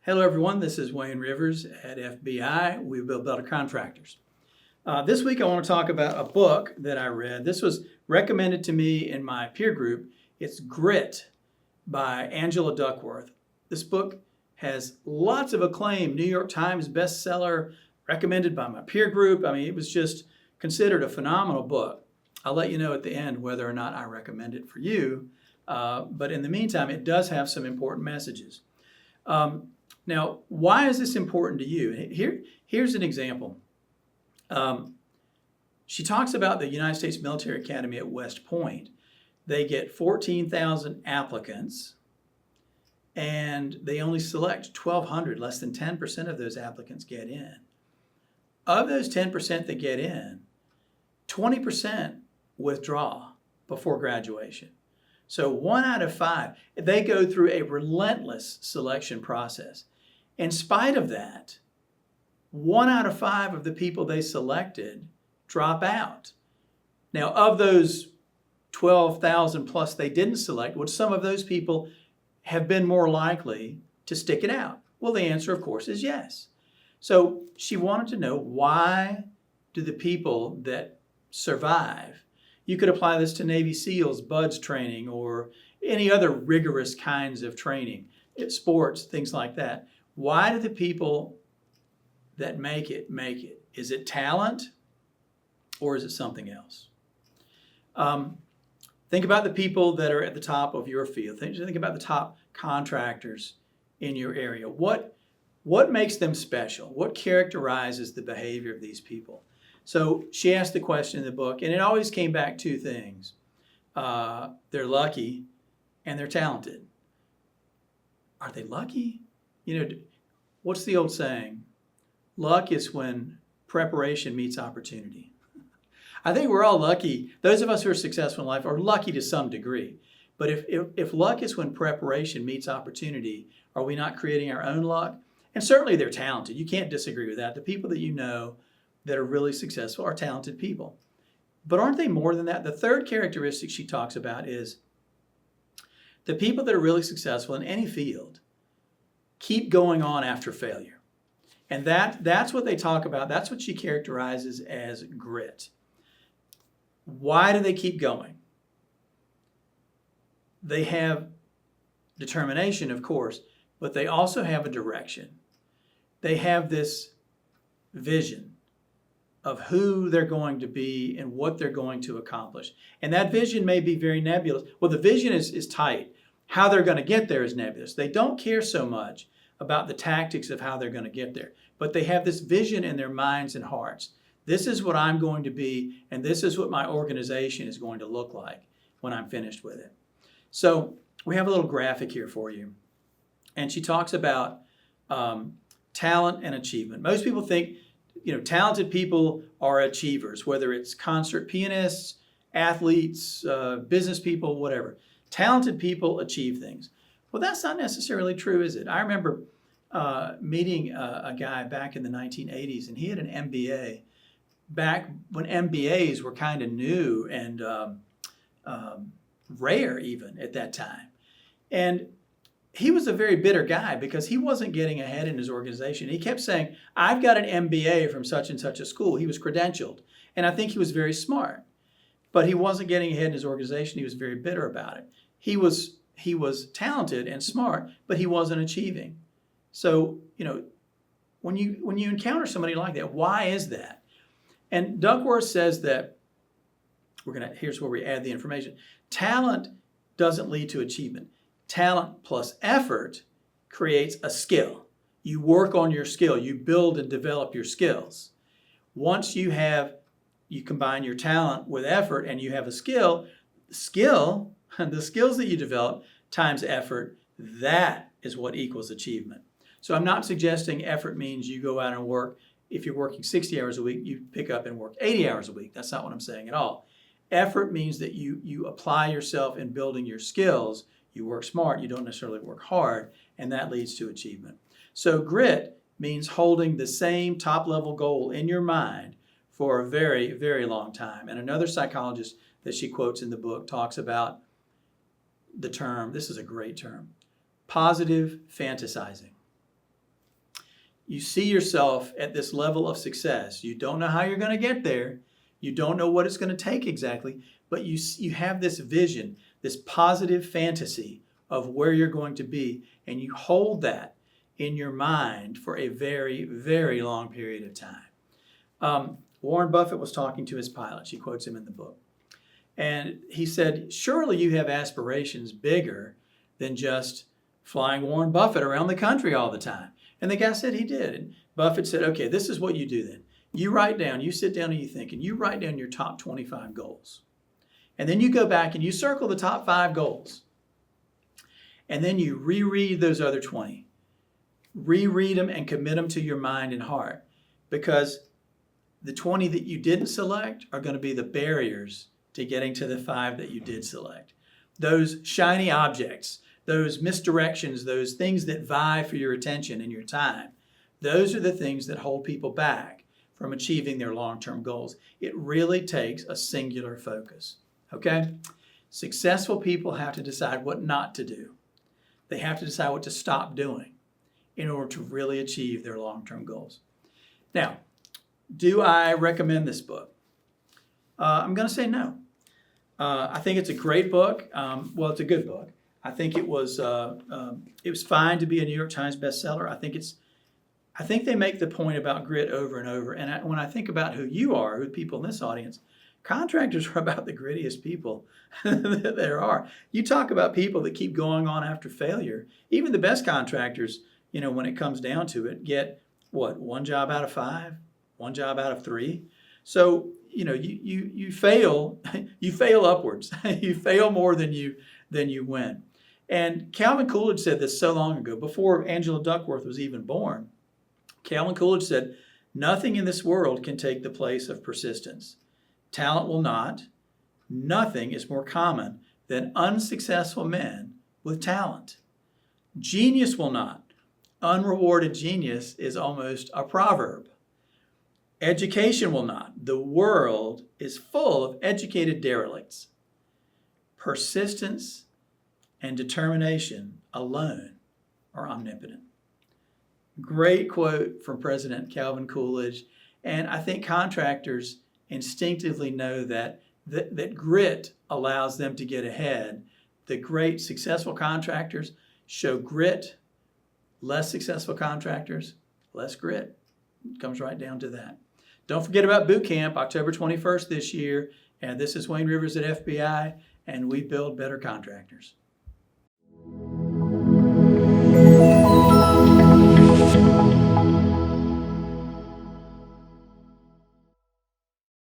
Hello everyone, this is Wayne Rivers at FBI. We build better contractors. This week I want to talk about a book that I read. This was recommended to me in my peer group. It's Grit by Angela Duckworth. This book has lots of acclaim, New York Times bestseller, recommended by my peer group. I mean, it was just considered a phenomenal book. I'll let you know at the end whether or not I recommend it for you. But in the meantime, it does have some important messages. Now, why is this important to you? Here's an example. She talks about the United States Military Academy at West Point. They get 14,000 applicants, and they only select 1,200. Less than 10% of those applicants get in. Of those 10% that get in, 20% withdraw before graduation. So 1 out of 5, they go through a relentless selection process. In spite of that, 1 out of 5 of the people they selected drop out. Now, of those 12,000 plus they didn't select, would some of those people have been more likely to stick it out? Well, the answer, of course, is yes. So she wanted to know, why do the people that survive? You could apply this to Navy SEALs, BUDS training, or any other rigorous kinds of training, sports, things like that. Why do the people that make it? Is it talent, or is it something else? Think about the people that are at the top of your field. Think about the top contractors in your area. What makes them special? What characterizes the behavior of these people? So she asked the question in the book, and it always came back to 2 things. They're lucky and they're talented. Are they lucky? You know, what's the old saying? Luck is when preparation meets opportunity. I think we're all lucky. Those of us who are successful in life are lucky to some degree. But if luck is when preparation meets opportunity, are we not creating our own luck? And certainly they're talented. You can't disagree with that. The people that you know that are really successful are talented people. But aren't they more than that? The third characteristic she talks about is the people that are really successful in any field keep going on after failure. And that's what they talk about. That's what she characterizes as grit. Why do they keep going? They have determination, of course, but they also have a direction. They have this vision of who they're going to be and what they're going to accomplish. And that vision may be very nebulous. Well, the vision is tight. How they're going to get there is nebulous. They don't care so much about the tactics of how they're going to get there, but they have this vision in their minds and hearts. This is what I'm going to be, and this is what my organization is going to look like when I'm finished with it. So we have a little graphic here for you. And she talks about talent and achievement. Most people think, talented people are achievers, whether it's concert pianists, athletes, business people, whatever. Talented people achieve things. Well, that's not necessarily true, is it? I remember meeting a guy back in the 1980s, and he had an MBA back when MBAs were kind of new and rare even at that time. And he was a very bitter guy because he wasn't getting ahead in his organization. He kept saying, I've got an MBA from such and such a school. He was credentialed. And I think he was very smart. But he wasn't getting ahead in his organization. He was very bitter about it. He was talented and smart, but he wasn't achieving. So, when you encounter somebody like that, why is that? And Duckworth says that, here's where we add the information. Talent doesn't lead to achievement. Talent plus effort creates a skill. You work on your skill. You build and develop your skills. Once you combine your talent with effort and you have a skill, the skills that you develop times effort, that is what equals achievement. So I'm not suggesting effort means you go out and work. If you're working 60 hours a week, you pick up and work 80 hours a week. That's not what I'm saying at all. Effort means that you apply yourself in building your skills. You work smart. You don't necessarily work hard, and that leads to achievement. So grit means holding the same top-level goal in your mind for a very, very long time. And another psychologist that she quotes in the book talks about the term, this is a great term, positive fantasizing. you see yourself at this level of success. You don't know how you're going to get there. You don't know what it's going to take exactly, but you have this vision, this positive fantasy of where you're going to be, and you hold that in your mind for a very, very long period of time. Warren Buffett was talking to his pilots. He quotes him in the book. And he said, surely you have aspirations bigger than just flying Warren Buffett around the country all the time. And the guy said he did. And Buffett said, okay, this is what you do then. You sit down and you think, and you write down your top 25 goals. And then you go back and you circle the top 5 goals. And then you reread those other 20. Reread them and commit them to your mind and heart. Because the 20 that you didn't select are going to be the barriers to getting to the 5 that you did select. Those shiny objects, those misdirections, those things that vie for your attention and your time, those are the things that hold people back from achieving their long-term goals. It really takes a singular focus, okay? Successful people have to decide what not to do. They have to decide what to stop doing in order to really achieve their long-term goals. Now, do I recommend this book? I'm going to say no. I think it's a great book. Well, it's a good book. I think it was fine to be a New York Times bestseller. I think they make the point about grit over and over. And when I think about who you are, who people in this audience, contractors are about the grittiest people that there are. You talk about people that keep going on after failure. Even the best contractors, when it comes down to it, get what, 1 job out of 5, 1 job out of 3. So you fail upwards. You fail more than you win. And Calvin Coolidge said this so long ago, before Angela Duckworth was even born. Calvin Coolidge said, nothing in this world can take the place of persistence. Talent will not. Nothing is more common than unsuccessful men with talent. Genius will not. Unrewarded genius is almost a proverb. Education will not. The world is full of educated derelicts. Persistence and determination alone are omnipotent. Great quote from President Calvin Coolidge. And I think contractors instinctively know that grit allows them to get ahead. The great successful contractors show grit. Less successful contractors, less grit. It comes right down to that. Don't forget about boot camp, October 21st this year. And this is Wayne Rivers at FBI, and we build better contractors.